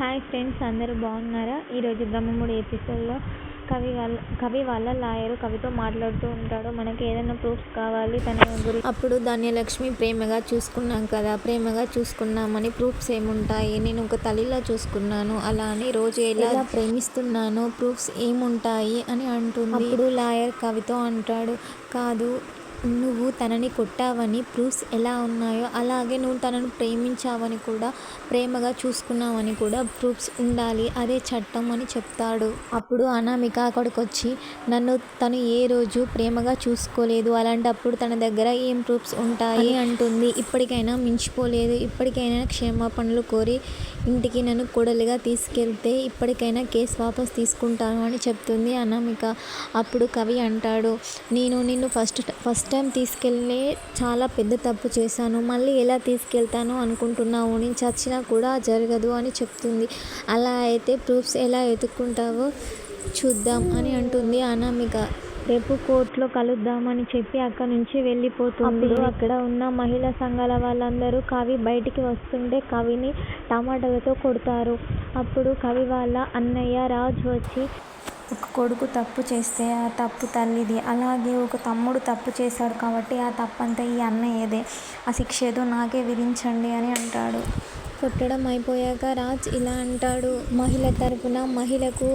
Hi friends, అందరూ బాగున్నారా? ఈరోజు బ్రహ్మముడి ఎపిసోడ్లో కవి వాళ్ళ లాయరు కవితో మాట్లాడుతూ ఉంటాడు. మనకి ఏదైనా ప్రూఫ్స్ కావాలి తన గురించి. అప్పుడు ధాన్యలక్ష్మి ప్రేమగా చూసుకున్నాం కదా, ప్రేమగా చూసుకున్నామని ప్రూఫ్స్ ఏముంటాయి? నేను ఒక తల్లిలా చూసుకున్నాను, అలా అని రోజు ఎలా ప్రేమిస్తున్నానో ప్రూఫ్స్ ఏముంటాయి అని అంటుంది. అప్పుడు లాయర్ కవితో అంటాడు, కాదు, నువ్వు తనని కొట్టావని ప్రూఫ్స్ ఎలా ఉన్నాయో అలాగే నువ్వు తనను ప్రేమించావని కూడా, ప్రేమగా చూసుకున్నావని కూడా ప్రూఫ్స్ ఉండాలి, అదే చట్టం అని చెప్తాడు. అప్పుడు అనామిక అక్కడికి వచ్చి, నన్ను తను ఏ రోజు ప్రేమగా చూసుకోలేదు, అలాంటప్పుడు తన దగ్గర ఏం ప్రూఫ్స్ ఉంటాయి అంటుంది. ఇప్పటికైనా మించిపోలేదు, ఇప్పటికైనా క్షమాపణలు కోరి ఇంటికి నన్ను కోడలిగా తీసుకెళ్తే ఇప్పటికైనా కేసు వాపస్ తీసుకుంటాను అని చెప్తుంది అనామిక. అప్పుడు కవి అంటాడు, నేను నిన్ను ఫస్ట్ టైం తీసుకెళ్ళే చాలా పెద్ద తప్పు చేశాను, మళ్ళీ ఎలా తీసుకెళ్తాను అనుకుంటున్నావు? నేను చచ్చినా కూడా జరగదు అని చెప్తుంది. అలా అయితే ప్రూఫ్స్ ఎలా వెతుక్కుంటావో చూద్దాం అని అంటుంది అనామిక. రేపు కోర్టులో కలుద్దామని చెప్పి అక్కడి నుంచి వెళ్ళిపోతుంది. అక్కడ ఉన్న మహిళా సంఘాల వాళ్ళందరూ కవి బయటికి వస్తుంటే కవిని టమాటాలతో కొడతారు. అప్పుడు కవి వాళ్ళ అన్నయ్య రాజు వచ్చి, ఒక కొడుకు తప్పు చేస్తే ఆ తప్పు తల్లిది, అలాగే ఒక తమ్ముడు తప్పు చేశాడు కాబట్టి ఆ తప్పంతా ఈ అన్నయ్యదే, ఆ శిక్ష ఏదో నాకే విధించండి అని అంటాడు. కొట్టడం అయిపోయాక రాజ్ ఇలా అంటాడు, మహిళ తరపున మహిళకు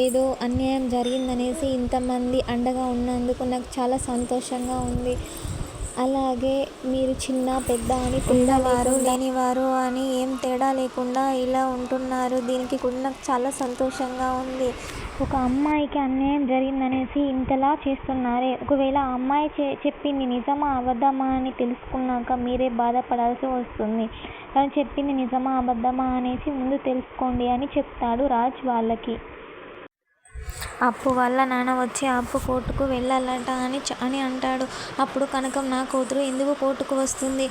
ఏదో అన్యాయం జరిగిందనేసి ఇంతమంది అండగా ఉన్నందుకు నాకు చాలా సంతోషంగా ఉంది. అలాగే మీరు చిన్న పెద్ద అని ఉన్నవారు లేనివారు అని ఏం తేడా లేకుండా ఇలా ఉంటున్నారు, దీనికి కూడా నాకు చాలా సంతోషంగా ఉంది. ఒక అమ్మాయికి అన్యాయం జరిగిందనేసి ఇంతలా చేస్తున్నారే, ఒకవేళ ఆ అమ్మాయి చెప్పింది నిజమా అబద్ధమా అని తెలుసుకున్నాక మీరే బాధపడాల్సి వస్తుంది. తను చెప్పింది నిజమా అబద్ధమా అనేసి ముందు తెలుసుకోండి అని చెప్తాడు రాజ్ వాళ్ళకి. అప్పు వాళ్ళ నాన్న వచ్చి అప్పు కోర్టుకు వెళ్ళాలట అని అంటాడు. అప్పుడు కనకం, నా కూతురు ఎందుకు కోర్టుకు వస్తుంది?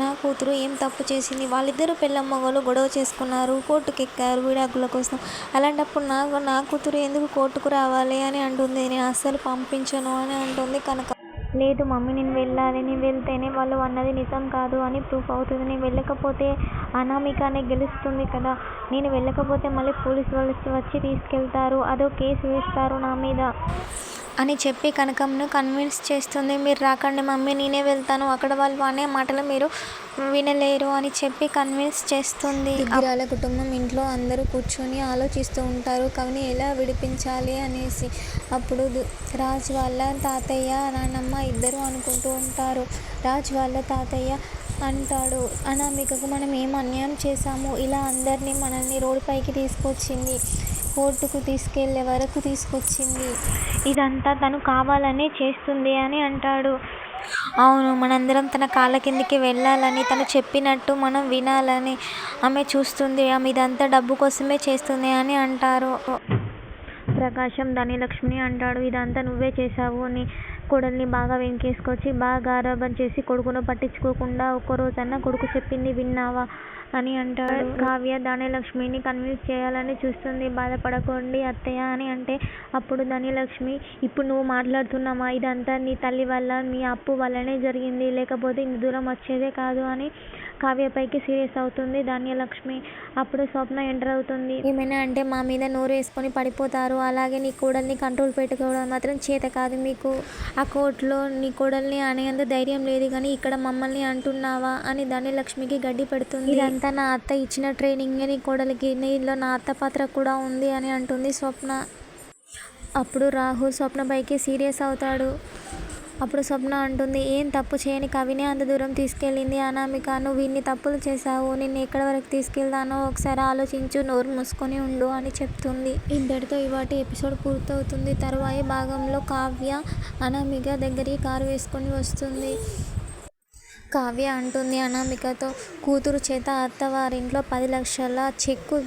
నా కూతురు ఏం తప్పు చేసింది? వాళ్ళిద్దరూ పెళ్ళమ్మగోళ్ళు గొడవ చేసుకున్నారు, కోర్టుకు ఎక్కారు విడాకుల కోసం, అలాంటప్పుడు నా కూతురు ఎందుకు కోర్టుకు రావాలి అని అంటుంది. నేను అస్సలు పంపించను అని అంటుంది కనకం. లేదు మమ్మీ, నేను వెళ్ళాలి, నేను వెళ్తేనే వాళ్ళు అన్నది నిజం కాదు అని ప్రూఫ్ అవుతుంది, నేను వెళ్ళకపోతే అనామికనే గెలుస్తుంది కదా, నేను వెళ్ళకపోతే మళ్ళీ పోలీసు వాళ్ళు వచ్చి తీసుకెళ్తారు, అదో కేసు వేస్తారు నా మీద అని చెప్పి కనకంను కన్విన్స్ చేస్తుంది. మీరు రాకండి మమ్మీ, నేనే వెళ్తాను, అక్కడ వాళ్ళు అనే మాటలు మీరు వినలేరు అని చెప్పి కన్విన్స్ చేస్తుంది. వాళ్ళ కుటుంబం ఇంట్లో అందరూ కూర్చొని ఆలోచిస్తూ ఉంటారు కవిని ఎలా విడిపించాలి అనేసి. అప్పుడు రాజ్ వాళ్ళ తాతయ్య నాన్నమ్మ ఇద్దరు అనుకుంటూ ఉంటారు. రాజ్ వాళ్ళ తాతయ్య అంటాడు, అనామికకు మనం ఏం అన్యాయం చేశాము, ఇలా అందరినీ మనల్ని రోడ్డుపైకి తీసుకొచ్చింది, కోర్టుకు తీసుకెళ్లే వరకు తీసుకొచ్చింది, ఇదంతా తను కావాలనే చేస్తుంది అని అంటాడు. అవును, మనందరం తన కాళ్ళ కిందికి వెళ్ళాలని, తను చెప్పినట్టు మనం వినాలని ఆమె చూస్తుంది, ఆమె ఇదంతా డబ్బు కోసమే చేస్తుంది అని అంటారు. ప్రకాశం ధాన్యలక్ష్మిని అంటాడు, ఇదంతా నువ్వే చేశావు, నీ కొడుల్ని బాగా వెనకేసుకొచ్చి బాగా గారాబం చేసి కొడుకును పట్టించుకోకుండా ఒక్కరోజన్నా కొడుకు చెప్పింది విన్నావా అని అంటాడు. కావ్య ధాన్యలక్ష్మిని కన్విన్స్ చేయాలని చూస్తుంది. బాధపడకండి అత్తయ్య అని అంటే, అప్పుడు ధాన్యలక్ష్మి, ఇప్పుడు నువ్వు మాట్లాడుతున్నామా, ఇదంతా నీ తల్లి వల్ల మీ అప్పు వల్లనే జరిగింది, లేకపోతే ఇంత దూరం వచ్చేదే కాదు అని కావ్యపైకి సీరియస్ అవుతుంది ధాన్యలక్ష్మి. అప్పుడు స్వప్న ఎంటర్ అవుతుంది. ఏమైనా అంటే మా మీద నోరు వేసుకొని పడిపోతారు, అలాగే నీ కోడల్ని కంట్రోల్ పెట్టుకోవడం మాత్రం చేత కాదు మీకు, ఆ కోర్టులో నీ కోడల్ని అనేందుకు ధైర్యం లేదు కానీ ఇక్కడ మమ్మల్ని అంటున్నావా అని ధాన్యలక్ష్మికి గడ్డి పెడుతుంది. ఇదంతా నా అత్త ఇచ్చిన ట్రైనింగ్, నీ కోడలికి నీలో నా అత్త పాత్ర కూడా ఉంది అని అంటుంది స్వప్న. అప్పుడు రాహుల్ స్వప్నపైకి సీరియస్ అవుతాడు. అప్పుడు స్వప్న అంటుంది, ఏం తప్పు చేయని కవిని అంత దూరం తీసుకెళ్ళింది అనామిక, నువ్వు ఇన్ని తప్పులు చేశావు, నిన్ను ఎక్కడి వరకు తీసుకెళ్తానో ఒకసారి ఆలోచించు, నోరు మూసుకొని ఉండు అని చెప్తుంది. ఇంతటితో ఇవాటి ఎపిసోడ్ పూర్తవుతుంది. తరువాయి భాగంలో కావ్య అనామిక దగ్గరికి కారు వేసుకొని వస్తుంది. కావ్య అంటుంది అనామికతో, కూతురు చేత అత్తవారింట్లో 10 లక్షల చెక్కు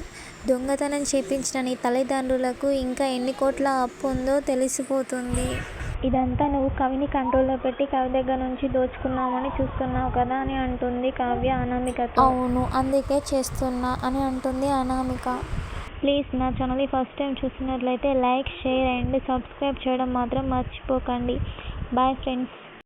దొంగతనం చేపించిన నీ తల్లిదండ్రులకు ఇంకా ఎన్ని కోట్ల అప్పు ఉందో తెలిసిపోతుంది. ఇదంతా నువ్వు కవిని కంట్రోల్లో పెట్టి కవి దగ్గర నుంచి దోచుకున్నామని చూస్తున్నావు కదా అని అంటుంది కావ్య అనామికతో. అవును, అందుకే చేస్తున్నా అని అంటుంది అనామిక. ప్లీజ్ నా ఛానల్ని ఫస్ట్ టైం చూసినట్లయితే లైక్, షేర్ అండ్ సబ్స్క్రైబ్ చేయడం మాత్రం మర్చిపోకండి. Bye friends.